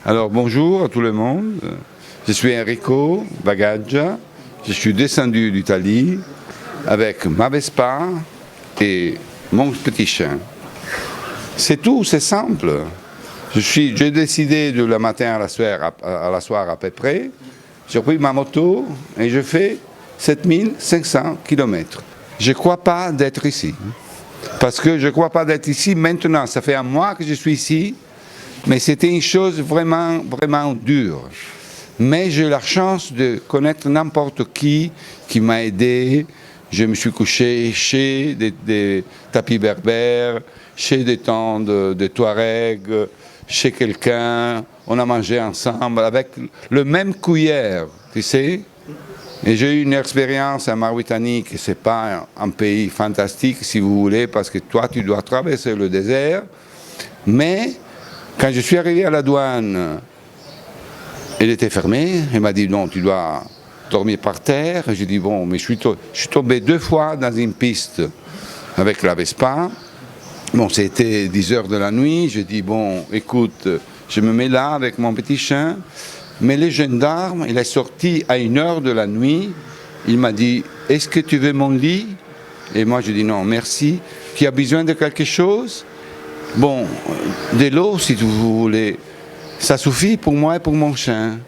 Alors bonjour à tout le monde, je suis Enrico Bagaggia, je suis descendu d'Italie avec ma Vespa et mon petit chien. C'est tout, c'est simple. J'ai décidé de le matin à la soirée à peu près, j'ai pris ma moto et je fais 7500 km. Je ne crois pas d'être ici, parce que je ne crois pas d'être ici maintenant, ça fait un mois que je suis ici. Mais c'était une chose vraiment, vraiment dure. Mais j'ai eu la chance de connaître n'importe qui m'a aidé. Je me suis couché chez des tapis berbères, chez des tentes de Touareg, chez quelqu'un. On a mangé ensemble avec le même cuillère, tu sais. Et j'ai eu une expérience en Mauritanie, que ce n'est pas un pays fantastique, si vous voulez, parce que toi, tu dois traverser le désert. Mais quand je suis arrivé à la douane, elle était fermée. Elle m'a dit non, tu dois dormir par terre. J'ai dit bon, mais je suis tombé 2 fois dans une piste avec la Vespa. Bon, c'était 10 heures de la nuit. J'ai dit bon, écoute, je me mets là avec mon petit chien. Mais le gendarme, il est sorti à 1 heure de la nuit. Il m'a dit est-ce que tu veux mon lit? Et moi, je dis non, merci. Tu as besoin de quelque chose? Bon, de l'eau, si vous voulez, ça suffit pour moi et pour mon chien.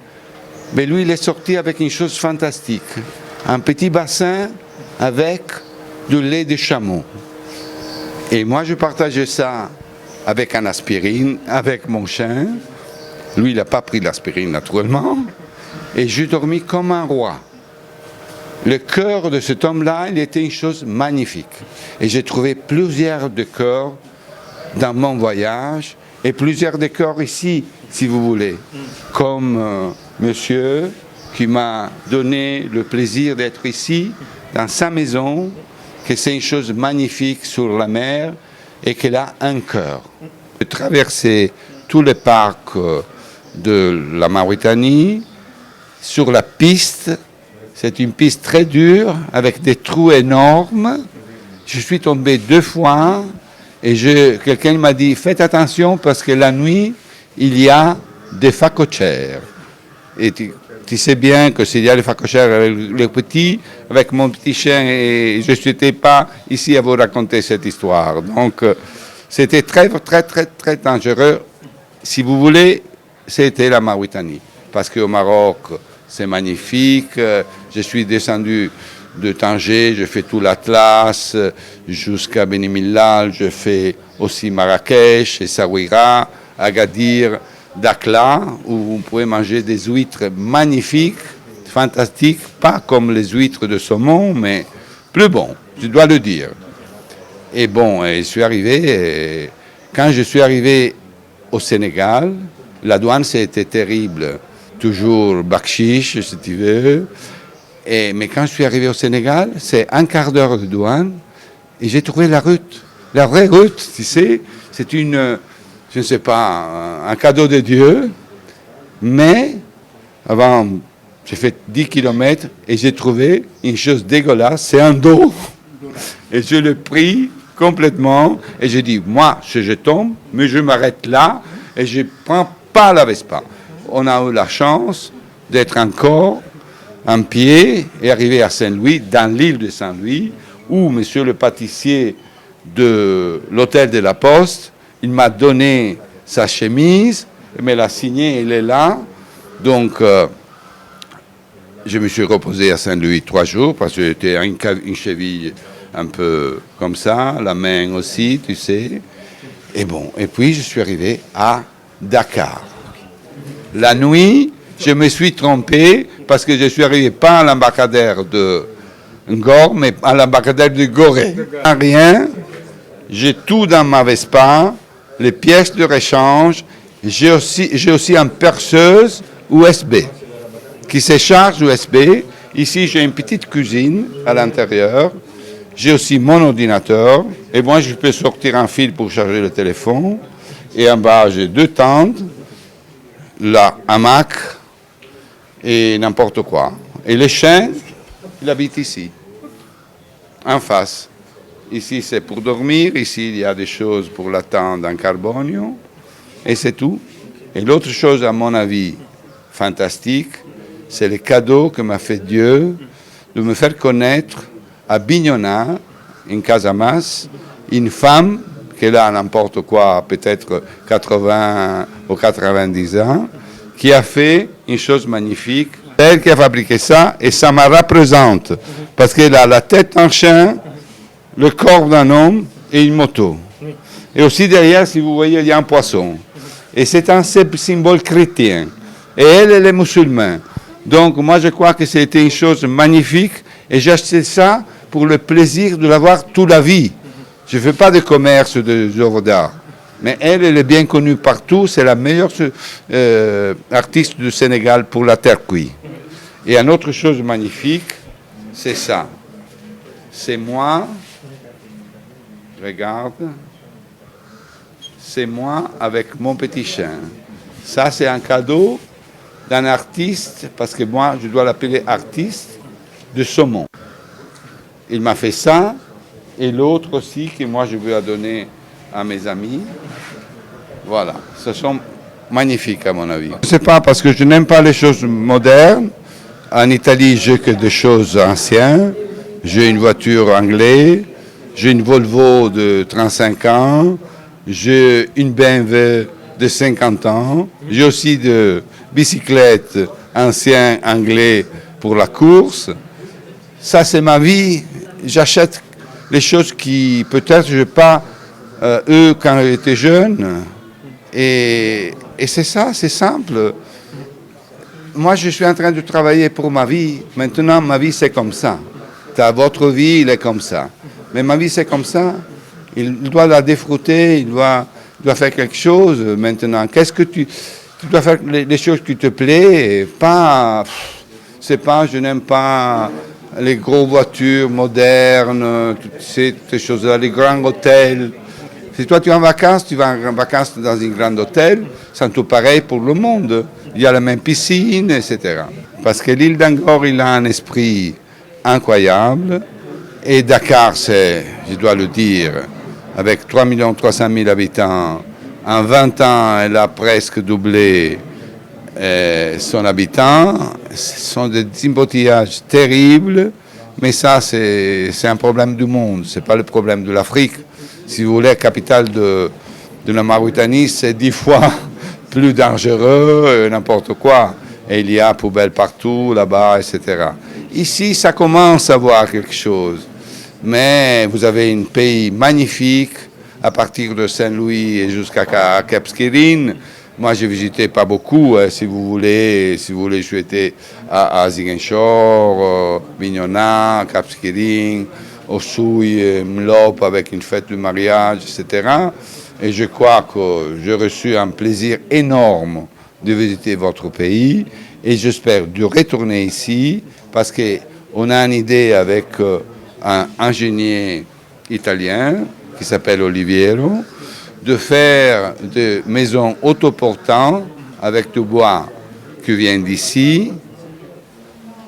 Mais lui, il est sorti avec une chose fantastique. Un petit bassin avec du lait de chameau. Et moi, je partageais ça avec un aspirine, avec mon chien. Lui, il n'a pas pris l'aspirine, naturellement. Et j'ai dormi comme un roi. Le cœur de cet homme-là, il était une chose magnifique. Et j'ai trouvé plusieurs de cœurs dans mon voyage, et plusieurs décors ici, si vous voulez, comme monsieur qui m'a donné le plaisir d'être ici, dans sa maison, que c'est une chose magnifique sur la mer, et qu'elle a un cœur. De traverser tous les parcs de la Mauritanie, sur la piste, c'est une piste très dure, avec des trous énormes. Je suis tombé 2 fois, et quelqu'un m'a dit, faites attention parce que la nuit, il y a des phacochères. Et tu sais bien que s'il y a des phacochères avec les petits, avec mon petit chien, et je n'étais pas ici à vous raconter cette histoire. Donc, c'était très, très, très, très dangereux. Si vous voulez, c'était la Mauritanie. Parce qu'au Maroc, c'est magnifique. Je suis descendu de Tanger, je fais tout l'Atlas jusqu'à Beni Mellal, je fais aussi Marrakech, Essaouira, Agadir, Dakhla, où vous pouvez manger des huîtres magnifiques, fantastiques, pas comme les huîtres de saumon, mais plus bon, je dois le dire. Et bon, je suis arrivé, quand je suis arrivé au Sénégal, la douane, c'était terrible, toujours bakchiche, si tu veux. Mais quand je suis arrivé au Sénégal, c'est 1/4 d'heure de douane et j'ai trouvé la route. La vraie route, tu sais, c'est une, je ne sais pas, un cadeau de Dieu. Mais avant, j'ai fait 10 km et j'ai trouvé une chose dégueulasse, c'est un dos. Et je l'ai pris complètement et j'ai dit, moi, je tombe, mais je m'arrête là et je ne prends pas la Vespa. On a eu la chance d'être encore un pied et arrivé à Saint-Louis, dans l'île de Saint-Louis, où monsieur le pâtissier de l'hôtel de la Poste, il m'a donné sa chemise, il me l'a signée, elle est là. Donc, je me suis reposé à Saint-Louis 3 jours, parce que j'étais à une cheville un peu comme ça, la main aussi, tu sais. Et bon, et puis je suis arrivé à Dakar. La nuit, je me suis trompé parce que je suis arrivé pas à l'embarcadère de Ngor, mais à l'embarcadère de Gorée. Rien, j'ai tout dans ma Vespa, les pièces de rechange, j'ai aussi une perceuse USB qui se charge USB. Ici, j'ai une petite cuisine à l'intérieur. J'ai aussi mon ordinateur. Et moi, je peux sortir un fil pour charger le téléphone. Et en bas, j'ai 2 tentes, la hamac et n'importe quoi. Et le chien, il habite ici, en face. Ici, c'est pour dormir. Ici, il y a des choses pour la tente en carbonio. Et c'est tout. Et l'autre chose, à mon avis, fantastique, c'est le cadeau que m'a fait Dieu de me faire connaître à Bignona, en Casamance, une femme qui a n'importe quoi, peut-être 80 ou 90 ans, qui a fait une chose magnifique. Elle qui a fabriqué ça, et ça me représente, parce qu'elle a la tête d'un chien, le corps d'un homme et une moto. Et aussi derrière, si vous voyez, il y a un poisson. Et c'est un symbole chrétien. Et elle est musulmane. Donc moi je crois que c'était une chose magnifique, et j'ai acheté ça pour le plaisir de l'avoir toute la vie. Je ne fais pas de commerce d'œuvres d'art. Mais elle est bien connue partout, c'est la meilleure artiste du Sénégal pour la terre cuite. Et une autre chose magnifique, c'est ça. C'est moi, regarde, c'est moi avec mon petit chien. Ça, c'est un cadeau d'un artiste, parce que moi, je dois l'appeler artiste de saumon. Il m'a fait ça, et l'autre aussi, que moi, je veux donner à mes amis. Voilà, ce sont magnifiques à mon avis. Je ne sais pas, parce que je n'aime pas les choses modernes. En Italie, j'ai que des choses anciennes. J'ai une voiture anglaise, j'ai une Volvo de 35 ans, j'ai une BMW de 50 ans, j'ai aussi des bicyclettes anciennes anglaises pour la course. Ça, c'est ma vie. J'achète les choses qui, peut-être, je n'ai pas eux quand j'étais jeune. Et c'est ça, c'est simple. Moi, je suis en train de travailler pour ma vie. Maintenant, ma vie, c'est comme ça. Votre vie, il est comme ça. Mais ma vie, c'est comme ça. Il doit la défrouter, il doit faire quelque chose maintenant. Qu'est-ce que tu dois faire les choses qui te plaisent, pas, c'est pas, je n'aime pas les grosses voitures modernes, toutes ces choses-là, les grands hôtels. Si toi tu es en vacances, tu vas en vacances dans un grand hôtel, c'est tout pareil pour le monde. Il y a la même piscine, etc. Parce que l'île d'Angor, il a un esprit incroyable. Et Dakar, c'est, je dois le dire, avec 3 300 000 habitants, en 20 ans, elle a presque doublé son habitant. Ce sont des embouteillages terribles, mais ça, c'est un problème du monde, ce n'est pas le problème de l'Afrique. Si vous voulez, la capitale de la Mauritanie, c'est 10 fois plus dangereux, n'importe quoi. Et il y a poubelles partout, là-bas, etc. Ici, ça commence à voir quelque chose. Mais vous avez un pays magnifique, à partir de Saint-Louis et jusqu'à Cap Skirring. Moi, j'ai visité pas beaucoup, si vous voulez, je étais à Ziguinchor, Bignona, Cap Skirring, Oussouye, Mlop, avec une fête de mariage, etc. Et je crois que j'ai reçu un plaisir énorme de visiter votre pays, et j'espère de retourner ici, parce qu'on a une idée avec un ingénieur italien qui s'appelle Oliviero, de faire des maisons autoportantes avec du bois qui vient d'ici,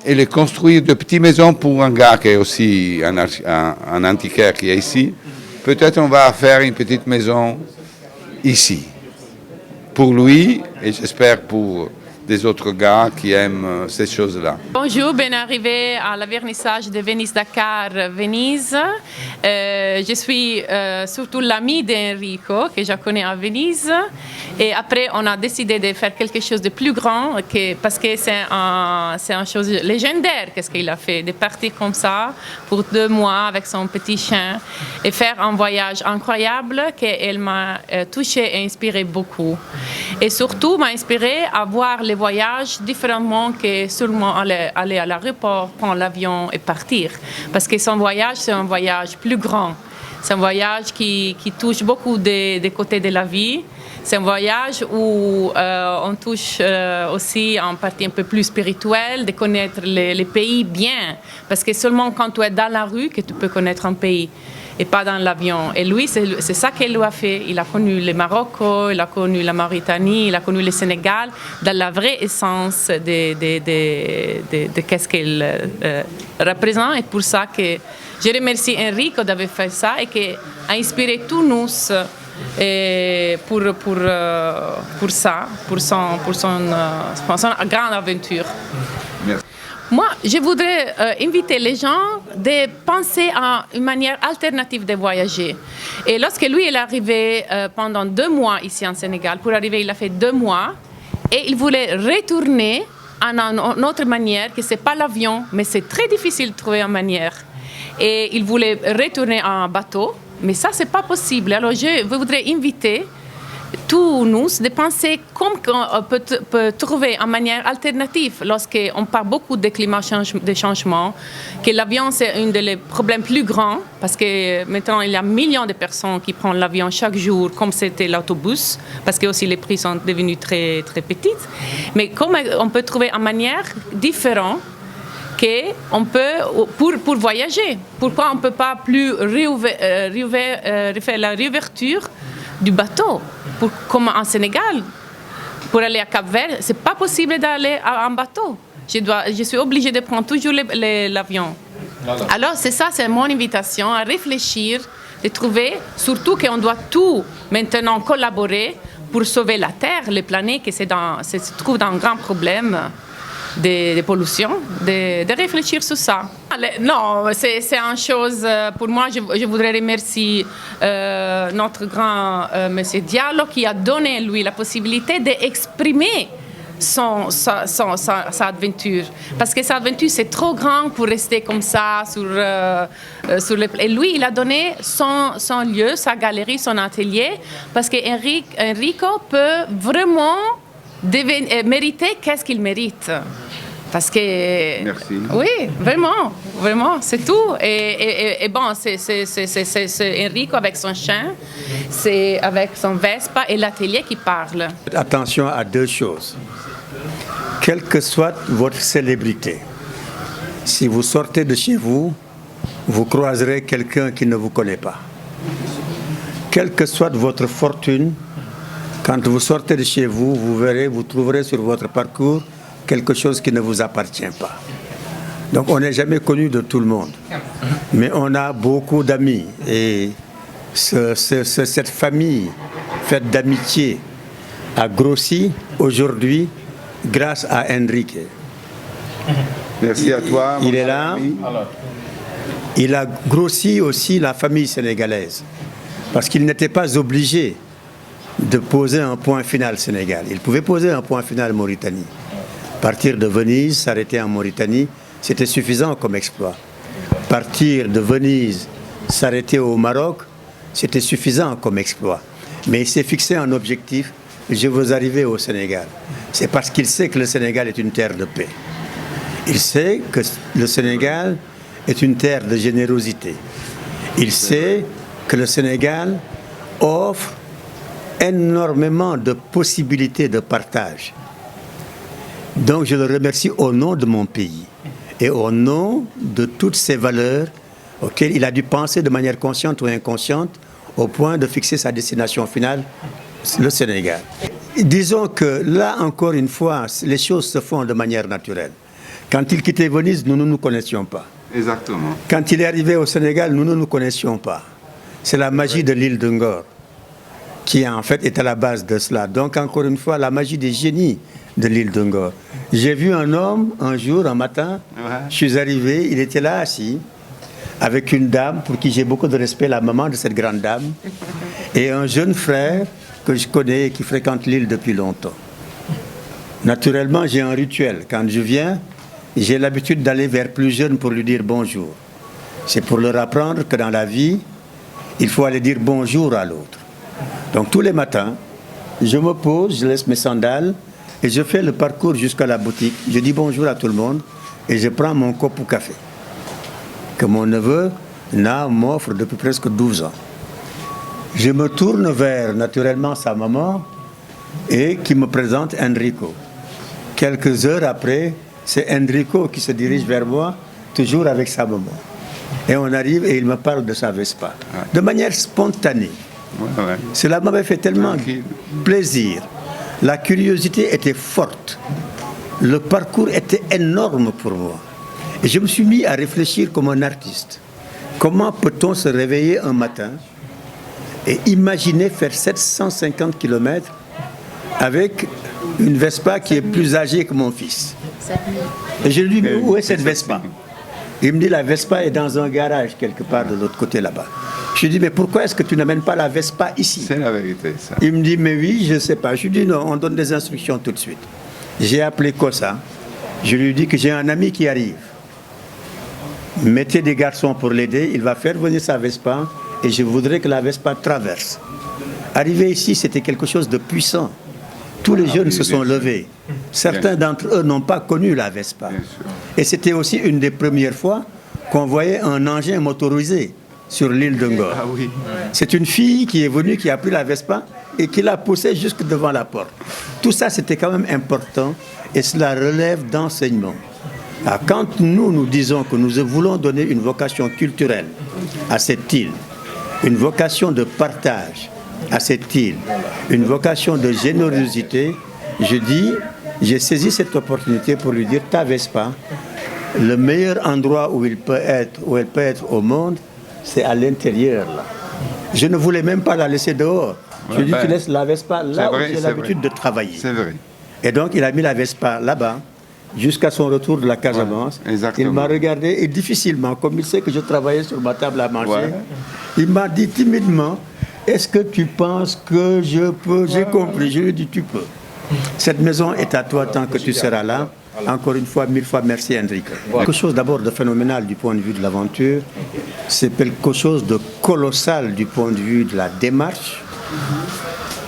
et les construire de petites maisons pour un gars qui est aussi un antiquaire qui est ici. Peut-être on va faire une petite maison ici, pour lui, et j'espère pour des autres gars qui aiment ces choses-là. Bonjour, bien arrivé à la vernissage de Venise Dakar Venise. Je suis surtout l'ami d'Enrico, que je connais à Venise. Et après, on a décidé de faire quelque chose de plus grand, parce que c'est une chose légendaire, qu'est-ce qu'il a fait, de partir comme ça pour 2 mois avec son petit chien et faire un voyage incroyable qu'elle m'a touché et inspiré beaucoup. Et surtout, m'a inspiré à voir les voyages différemment que seulement aller à l'aéroport, prendre l'avion et partir. Parce que son voyage, c'est un voyage plus grand. C'est un voyage qui touche beaucoup des côtés de la vie. C'est un voyage où on touche aussi en partie un peu plus spirituelle, de connaître les pays bien. Parce que seulement quand tu es dans la rue que tu peux connaître un pays, et pas dans l'avion. Et lui, c'est ça qu'il lui a fait. Il a connu le Maroc, il a connu la Mauritanie, il a connu le Sénégal, dans la vraie essence de qu'est-ce qu'il représente. Et pour ça que je remercie Enrico d'avoir fait ça et qui a inspiré tous nous et pour ça, pour son grande aventure. Merci. Moi, je voudrais inviter les gens de penser à une manière alternative de voyager. Et lorsque lui est arrivé pendant 2 mois ici en Sénégal, pour arriver, il a fait 2 mois, et il voulait retourner à une autre manière, que ce n'est pas l'avion, mais c'est très difficile de trouver une manière. Et il voulait retourner en bateau, mais ça, ce n'est pas possible. Alors, je voudrais inviter tous nous de penser comment on peut trouver une manière alternative lorsqu'on parle beaucoup de climat de changement, que l'avion c'est un des problèmes plus grands parce que maintenant il y a millions de personnes qui prennent l'avion chaque jour comme c'était l'autobus parce que aussi les prix sont devenus très, très petits. Mais comment on peut trouver une manière différente qu'on peut pour voyager? Pourquoi on ne peut pas plus refaire la réouverture du bateau? Comme en Sénégal, pour aller à Cap-Vert, ce n'est pas possible d'aller en bateau. Je suis obligée de prendre toujours l'avion. Alors, c'est mon invitation à réfléchir, de trouver, surtout qu'on doit tout maintenant collaborer pour sauver la Terre, les planètes qui se trouvent dans un grand problème de pollution, de réfléchir sur ça. Non, c'est une chose, pour moi, je voudrais remercier notre grand monsieur Diallo qui a donné, lui, la possibilité d'exprimer sa aventure. Parce que sa aventure, c'est trop grand pour rester comme ça et lui, il a donné son lieu, sa galerie, son atelier, parce que Enrico peut vraiment mériter qu'est-ce qu'il mérite. Parce que... Merci. Oui, vraiment, c'est tout. Et bon, c'est Enrico avec son chien, c'est avec son Vespa et l'atelier qui parle. Attention à 2 choses. Quelle que soit votre célébrité, si vous sortez de chez vous, vous croiserez quelqu'un qui ne vous connaît pas. Quelle que soit votre fortune, quand vous sortez de chez vous, vous trouverez sur votre parcours quelque chose qui ne vous appartient pas. Donc on n'est jamais connu de tout le monde. Mais on a beaucoup d'amis. Et cette famille faite d'amitié a grossi aujourd'hui grâce à Enrique. Merci à toi. Il est là. Il a grossi aussi la famille sénégalaise. Parce qu'il n'était pas obligé de poser un point final Sénégal. Il pouvait poser un point final Mauritanie. Partir de Venise, s'arrêter en Mauritanie, c'était suffisant comme exploit. Partir de Venise, s'arrêter au Maroc, c'était suffisant comme exploit. Mais il s'est fixé un objectif, je veux arriver au Sénégal. C'est parce qu'il sait que le Sénégal est une terre de paix. Il sait que le Sénégal est une terre de générosité. Il sait que le Sénégal offre énormément de possibilités de partage. Donc je le remercie au nom de mon pays et au nom de toutes ces valeurs auxquelles il a dû penser de manière consciente ou inconsciente au point de fixer sa destination finale, le Sénégal. Disons que là, encore une fois, les choses se font de manière naturelle. Quand il quittait Venise, nous ne nous connaissions pas. Exactement. Quand il est arrivé au Sénégal, nous ne nous connaissions pas. C'est la magie de l'île de Ngor qui en fait est à la base de cela. Donc encore une fois, la magie des génies de l'île de Ngor. J'ai vu un homme un jour, un matin, je suis arrivé, il était là assis, avec une dame pour qui j'ai beaucoup de respect, la maman de cette grande dame, et un jeune frère que je connais et qui fréquente l'île depuis longtemps. Naturellement, j'ai un rituel. Quand je viens, j'ai l'habitude d'aller vers plus jeune pour lui dire bonjour. C'est pour leur apprendre que dans la vie, il faut aller dire bonjour à l'autre. Donc tous les matins, je me pose, je laisse mes sandales et je fais le parcours jusqu'à la boutique. Je dis bonjour à tout le monde et je prends mon copo café que mon neveu m'offre depuis presque 12 ans. Je me tourne vers naturellement sa maman et qui me présente Enrico. Quelques heures après, c'est Enrico qui se dirige vers moi, toujours avec sa maman. Et on arrive et il me parle de sa Vespa, de manière spontanée. Ouais. Cela m'avait fait tellement plaisir. La curiosité était forte. Le parcours était énorme pour moi. Et je me suis mis à réfléchir comme un artiste. Comment peut-on se réveiller un matin Et imaginez faire 750 km avec une Vespa qui est plus âgée que mon fils. Et je lui dis, mais où est cette Vespa? Il me dit, la Vespa est dans un garage quelque part de l'autre côté là-bas. Je lui dis, mais pourquoi est-ce que tu n'amènes pas la Vespa ici? C'est la vérité, ça. Il me dit, mais oui, je ne sais pas. Je lui dis, non, on donne des instructions tout de suite. J'ai appelé Kossa. Je lui dis que j'ai un ami qui arrive. Mettez des garçons pour l'aider. Il va faire venir sa Vespa et je voudrais que la Vespa traverse. Arrivé ici, c'était quelque chose de puissant. Tous les jeunes se sont levés. Certains d'entre eux n'ont pas connu la Vespa. Et c'était aussi une des premières fois qu'on voyait un engin motorisé sur l'île de Ngor. Ah oui. C'est une fille qui est venue, qui a pris la Vespa et qui l'a poussée jusque devant la porte. Tout ça, c'était quand même important et cela relève d'enseignement. Alors, quand nous disons que nous voulons donner une vocation culturelle à cette île, une vocation de partage à cette île, une vocation de générosité, j'ai saisi cette opportunité pour lui dire, ta Vespa, le meilleur endroit où elle peut être au monde, c'est à l'intérieur là. Je ne voulais même pas la laisser dehors. Je lui ai dit, tu laisses la Vespa là où j'ai l'habitude de travailler. C'est vrai. Et donc il a mis la Vespa là-bas, jusqu'à son retour de la Casamance. Ouais, exactement. Il m'a regardé et difficilement, comme il sait que je travaillais sur ma table à manger, il m'a dit timidement, est-ce que tu penses que je peux? J'ai compris, je lui ai dit, tu peux. Cette maison est à toi tant que tu seras là. Encore une fois, 1000 fois merci Enrique. Quelque chose d'abord de phénoménal du point de vue de l'aventure, c'est quelque chose de colossal du point de vue de la démarche,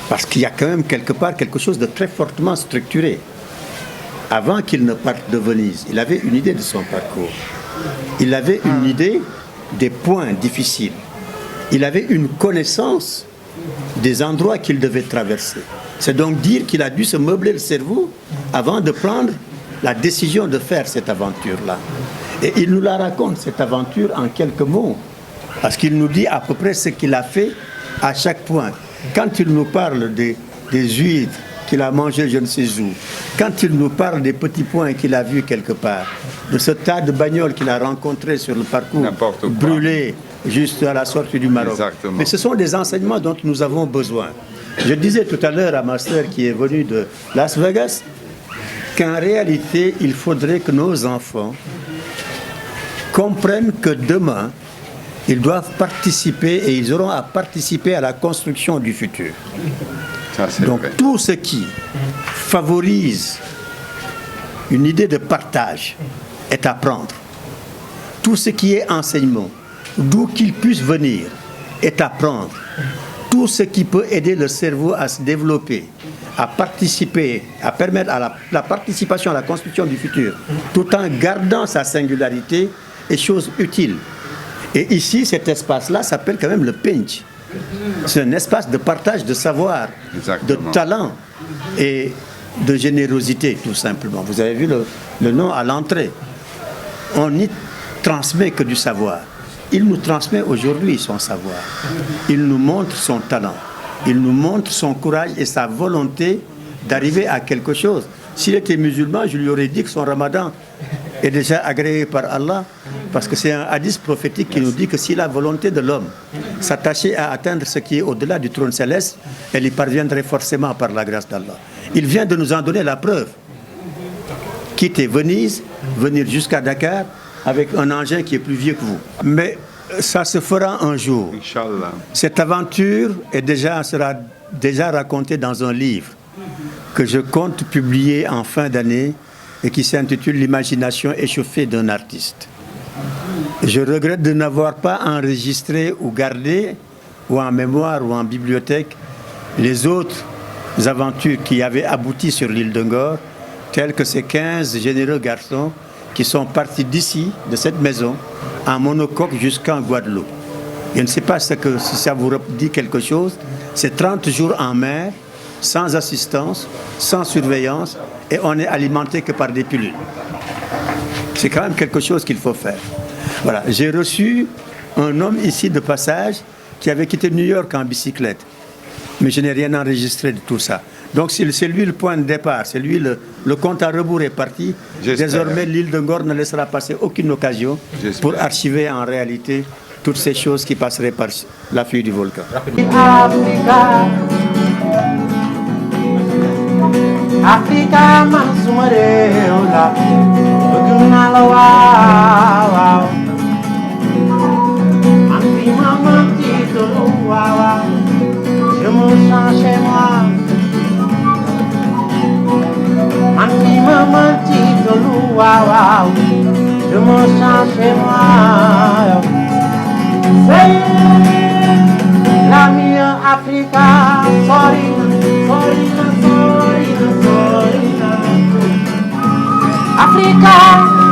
parce qu'il y a quand même quelque part quelque chose de très fortement structuré. Avant qu'il ne parte de Venise, il avait une idée de son parcours. Il avait une idée des points difficiles. Il avait une connaissance des endroits qu'il devait traverser. C'est donc dire qu'il a dû se meubler le cerveau avant de prendre la décision de faire cette aventure-là. Et il nous la raconte, cette aventure, en quelques mots. Parce qu'il nous dit à peu près ce qu'il a fait à chaque point. Quand il nous parle des huîtres qu'il a mangées je ne sais où, quand il nous parle des petits points qu'il a vus quelque part, de ce tas de bagnoles qu'il a rencontrés sur le parcours, brûlés juste à la sortie du Maroc. Exactement. Mais ce sont des enseignements dont nous avons besoin. Je disais tout à l'heure à ma sœur qui est venue de Las Vegas qu'en réalité, il faudrait que nos enfants comprennent que demain, ils doivent participer et ils auront à participer à la construction du futur. Ça, donc vrai. Tout ce qui favorise une idée de partage est à prendre. Tout ce qui est enseignement, d'où qu'il puisse venir, est à prendre. Tout ce qui peut aider le cerveau à se développer, à participer, à permettre à la participation à la construction du futur, tout en gardant sa singularité, est chose utile. Et ici, cet espace-là s'appelle quand même le Pinch. C'est un espace de partage de savoir, de talent et de générosité, tout simplement. Vous avez vu le nom à l'entrée. On n'y transmet que du savoir. Il nous transmet aujourd'hui son savoir. Il nous montre son talent. Il nous montre son courage et sa volonté d'arriver à quelque chose. S'il était musulman, je lui aurais dit que son ramadan est déjà agréé par Allah, parce que c'est un hadith prophétique qui nous dit que si la volonté de l'homme s'attachait à atteindre ce qui est au-delà du trône céleste, elle y parviendrait forcément par la grâce d'Allah. Il vient de nous en donner la preuve. Quitter Venise, venir jusqu'à Dakar, avec un engin qui est plus vieux que vous. Mais ça se fera un jour. Inch'Allah. Cette aventure sera déjà racontée dans un livre que je compte publier en fin d'année et qui s'intitule « L'imagination échauffée d'un artiste ». Je regrette de n'avoir pas enregistré ou gardé, ou en mémoire ou en bibliothèque, les autres aventures qui avaient abouti sur l'île de Ngor, telles que ces 15 généreux garçons qui sont partis d'ici, de cette maison, en monocoque jusqu'en Guadeloupe. Je ne sais pas si ça vous dit quelque chose. C'est 30 jours en mer, sans assistance, sans surveillance, et on n'est alimenté que par des pilules. C'est quand même quelque chose qu'il faut faire. Voilà. J'ai reçu un homme ici de passage qui avait quitté New York en bicyclette. Mais je n'ai rien enregistré de tout ça. Donc c'est lui le point de départ, c'est lui le compte à rebours est parti. Désormais, l'île de Ngor ne laissera passer aucune occasion pour archiver en réalité toutes ces choses qui passeraient par la fuite du volcan. Africa Mansumareola, Ogunalawa, Anfi Maman Tito Wawa, je me sens chez moi. Anfi Maman Tito Wawa, je me sens chez moi. C'est la mienne Africa, sorry, sorry, sorry. Africa